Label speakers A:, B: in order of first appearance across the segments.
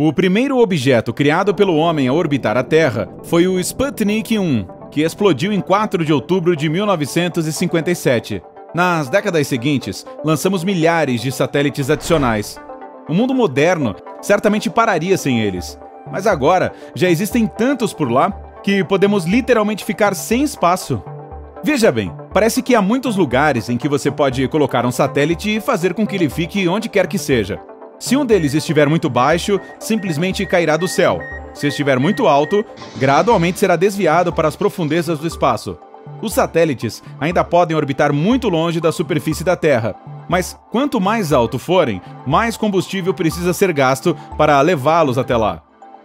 A: O primeiro objeto criado pelo homem a orbitar a Terra foi o Sputnik 1, que explodiu em 4 de outubro de 1957. Nas décadas seguintes, lançamos milhares de satélites adicionais. O mundo moderno certamente pararia sem eles. Mas agora, já existem tantos por lá que podemos literalmente ficar sem espaço. Veja bem, parece que há muitos lugares em que você pode colocar um satélite e fazer com que ele fique onde quer que seja. Se um deles estiver muito baixo, simplesmente cairá do céu. Se estiver muito alto, gradualmente será desviado para as profundezas do espaço. Os satélites ainda podem orbitar muito longe da superfície da Terra, mas quanto mais alto forem, mais combustível precisa ser gasto para levá-los até lá.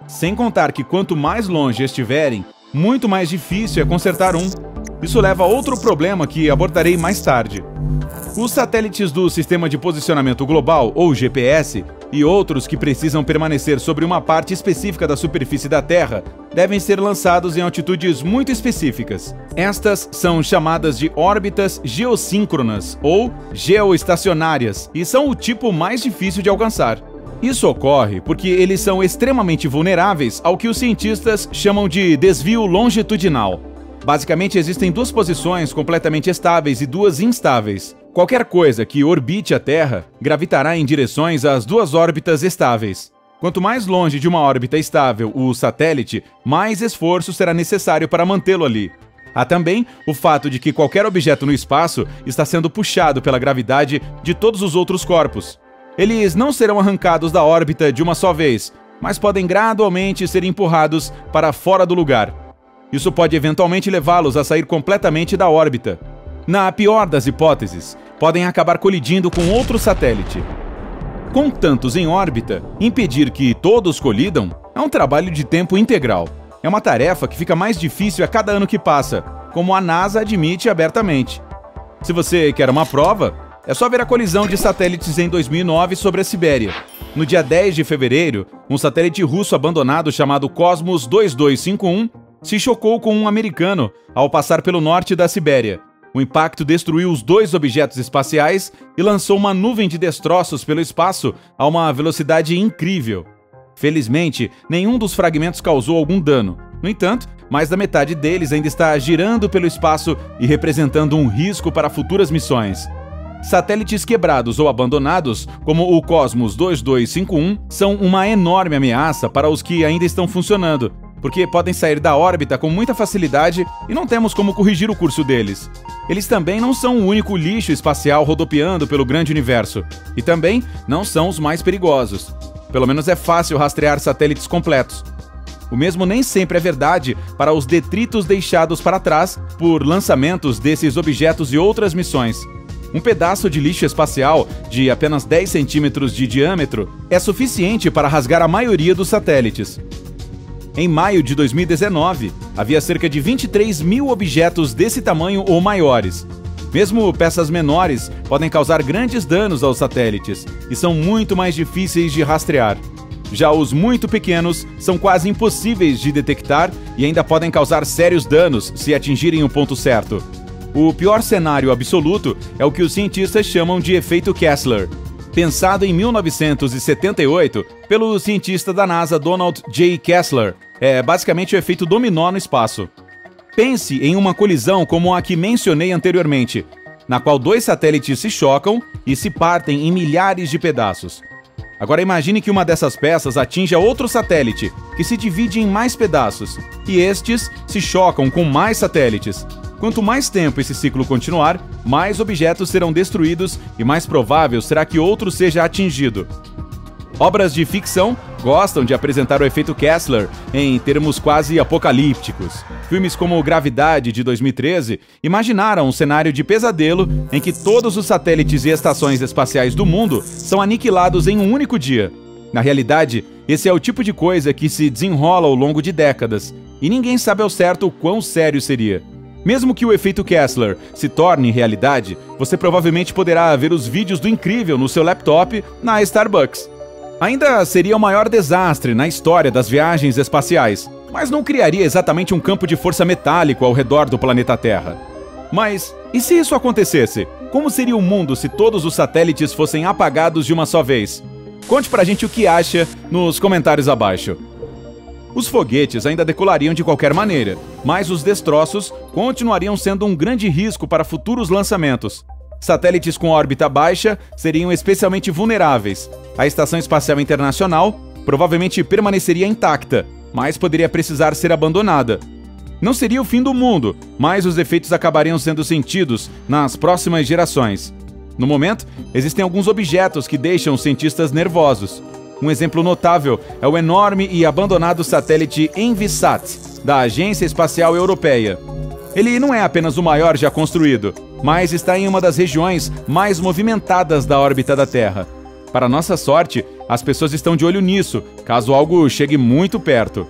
A: Sem contar que quanto mais longe estiverem, muito mais difícil é consertar um. Isso leva a outro problema que abordarei mais tarde. Os satélites do Sistema de Posicionamento Global, ou GPS, e outros que precisam permanecer sobre uma parte específica da superfície da Terra, devem ser lançados em altitudes muito específicas. Estas são chamadas de órbitas geossíncronas, ou geoestacionárias, e são o tipo mais difícil de alcançar. Isso ocorre porque eles são extremamente vulneráveis ao que os cientistas chamam de desvio longitudinal. Basicamente, existem duas posições completamente estáveis e duas instáveis. Qualquer coisa que orbite a Terra gravitará em direções às duas órbitas estáveis. Quanto mais longe de uma órbita estável o satélite, mais esforço será necessário para mantê-lo ali. Há também o fato de que qualquer objeto no espaço está sendo puxado pela gravidade de todos os outros corpos. Eles não serão arrancados da órbita de uma só vez, mas podem gradualmente ser empurrados para fora do lugar. Isso pode eventualmente levá-los a sair completamente da órbita. Na pior das hipóteses, podem acabar colidindo com outro satélite. Com tantos em órbita, impedir que todos colidam é um trabalho de tempo integral. É uma tarefa que fica mais difícil a cada ano que passa, como a NASA admite abertamente. Se você quer uma prova, é só ver a colisão de satélites em 2009 sobre a Sibéria. No dia 10 de fevereiro, um satélite russo abandonado chamado Cosmos 2251 se chocou com um americano ao passar pelo norte da Sibéria. O impacto destruiu os dois objetos espaciais e lançou uma nuvem de destroços pelo espaço a uma velocidade incrível. Felizmente, nenhum dos fragmentos causou algum dano. No entanto, mais da metade deles ainda está girando pelo espaço e representando um risco para futuras missões. Satélites quebrados ou abandonados, como o Cosmos 2251, são uma enorme ameaça para os que ainda estão funcionando, porque podem sair da órbita com muita facilidade e não temos como corrigir o curso deles. Eles também não são o único lixo espacial rodopiando pelo grande universo, e também não são os mais perigosos. Pelo menos é fácil rastrear satélites completos. O mesmo nem sempre é verdade para os detritos deixados para trás por lançamentos desses objetos e outras missões. Um pedaço de lixo espacial de apenas 10 centímetros de diâmetro é suficiente para rasgar a maioria dos satélites. Em maio de 2019, havia cerca de 23 mil objetos desse tamanho ou maiores. Mesmo peças menores podem causar grandes danos aos satélites e são muito mais difíceis de rastrear. Já os muito pequenos são quase impossíveis de detectar e ainda podem causar sérios danos se atingirem o ponto certo. O pior cenário absoluto é o que os cientistas chamam de efeito Kessler. Pensado em 1978 pelo cientista da NASA Donald J. Kessler, é basicamente o efeito dominó no espaço. Pense em uma colisão como a que mencionei anteriormente, na qual dois satélites se chocam e se partem em milhares de pedaços. Agora imagine que uma dessas peças atinja outro satélite, que se divide em mais pedaços, e estes se chocam com mais satélites. Quanto mais tempo esse ciclo continuar, mais objetos serão destruídos e mais provável será que outro seja atingido. Obras de ficção gostam de apresentar o efeito Kessler em termos quase apocalípticos. Filmes como Gravidade, de 2013, imaginaram um cenário de pesadelo em que todos os satélites e estações espaciais do mundo são aniquilados em um único dia. Na realidade, esse é o tipo de coisa que se desenrola ao longo de décadas, e ninguém sabe ao certo o quão sério seria. Mesmo que o efeito Kessler se torne realidade, você provavelmente poderá ver os vídeos do incrível no seu laptop na Starbucks. Ainda seria o maior desastre na história das viagens espaciais, mas não criaria exatamente um campo de força metálico ao redor do planeta Terra. Mas, e se isso acontecesse? Como seria o mundo se todos os satélites fossem apagados de uma só vez? Conte pra gente o que acha nos comentários abaixo. Os foguetes ainda decolariam de qualquer maneira, mas os destroços continuariam sendo um grande risco para futuros lançamentos. Satélites com órbita baixa seriam especialmente vulneráveis. A Estação Espacial Internacional provavelmente permaneceria intacta, mas poderia precisar ser abandonada. Não seria o fim do mundo, mas os efeitos acabariam sendo sentidos nas próximas gerações. No momento, existem alguns objetos que deixam os cientistas nervosos. Um exemplo notável é o enorme e abandonado satélite Envisat, da Agência Espacial Europeia. Ele não é apenas o maior já construído, mas está em uma das regiões mais movimentadas da órbita da Terra. Para nossa sorte, as pessoas estão de olho nisso, caso algo chegue muito perto.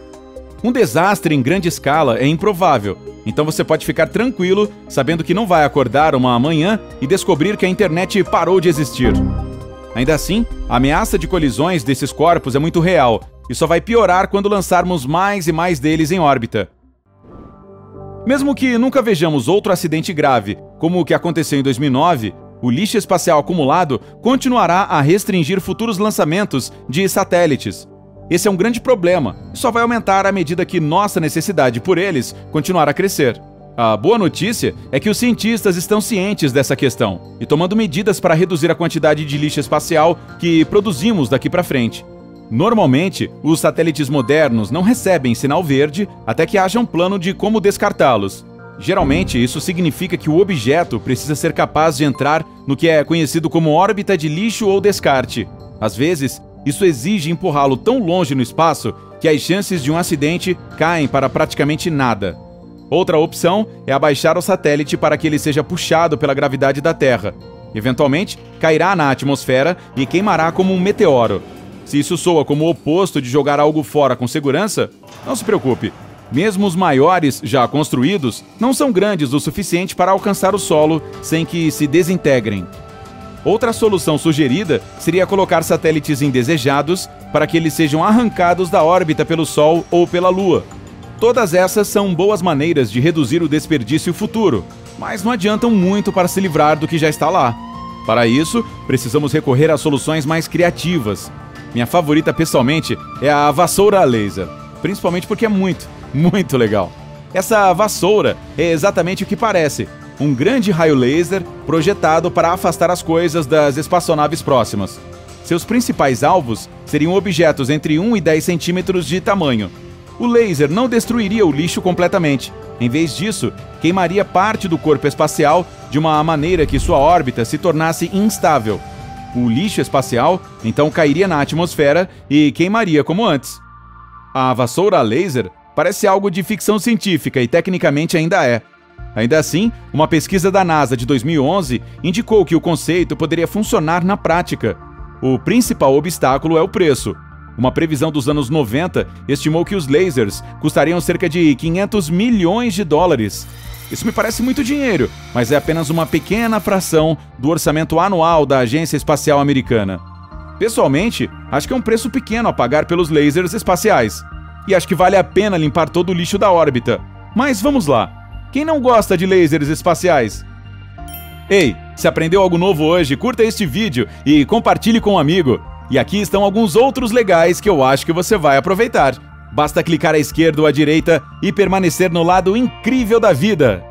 A: Um desastre em grande escala é improvável, então você pode ficar tranquilo sabendo que não vai acordar uma manhã e descobrir que a internet parou de existir. Ainda assim, a ameaça de colisões desses corpos é muito real e só vai piorar quando lançarmos mais e mais deles em órbita. Mesmo que nunca vejamos outro acidente grave, como o que aconteceu em 2009, o lixo espacial acumulado continuará a restringir futuros lançamentos de satélites. Esse é um grande problema e só vai aumentar à medida que nossa necessidade por eles continuar a crescer. A boa notícia é que os cientistas estão cientes dessa questão e tomando medidas para reduzir a quantidade de lixo espacial que produzimos daqui para frente. Normalmente, os satélites modernos não recebem sinal verde até que haja um plano de como descartá-los. Geralmente, isso significa que o objeto precisa ser capaz de entrar no que é conhecido como órbita de lixo ou descarte. Às vezes, isso exige empurrá-lo tão longe no espaço que as chances de um acidente caem para praticamente nada. Outra opção é abaixar o satélite para que ele seja puxado pela gravidade da Terra. Eventualmente, cairá na atmosfera e queimará como um meteoro. Se isso soa como o oposto de jogar algo fora com segurança, não se preocupe. Mesmo os maiores já construídos não são grandes o suficiente para alcançar o solo sem que se desintegrem. Outra solução sugerida seria colocar satélites indesejados para que eles sejam arrancados da órbita pelo Sol ou pela Lua. Todas essas são boas maneiras de reduzir o desperdício futuro, mas não adiantam muito para se livrar do que já está lá. Para isso, precisamos recorrer a soluções mais criativas. Minha favorita pessoalmente é a vassoura a laser, principalmente porque é muito legal. Essa vassoura é exatamente o que parece, um grande raio laser projetado para afastar as coisas das espaçonaves próximas. Seus principais alvos seriam objetos entre 1 e 10 centímetros de tamanho. O laser não destruiria o lixo completamente. Em vez disso, queimaria parte do corpo espacial de uma maneira que sua órbita se tornasse instável. O lixo espacial então cairia na atmosfera e queimaria como antes. A vassoura a laser parece algo de ficção científica e tecnicamente ainda é. Ainda assim, uma pesquisa da NASA de 2011 indicou que o conceito poderia funcionar na prática. O principal obstáculo é o preço. Uma previsão dos anos 90 estimou que os lasers custariam cerca de 500 milhões de dólares. Isso me parece muito dinheiro, mas é apenas uma pequena fração do orçamento anual da Agência Espacial Americana. Pessoalmente, acho que é um preço pequeno a pagar pelos lasers espaciais. E acho que vale a pena limpar todo o lixo da órbita. Mas vamos lá. Quem não gosta de lasers espaciais? Ei, se aprendeu algo novo hoje, curta este vídeo e compartilhe com um amigo. E aqui estão alguns outros legais que eu acho que você vai aproveitar. Basta clicar à esquerda ou à direita e permanecer no lado incrível da vida.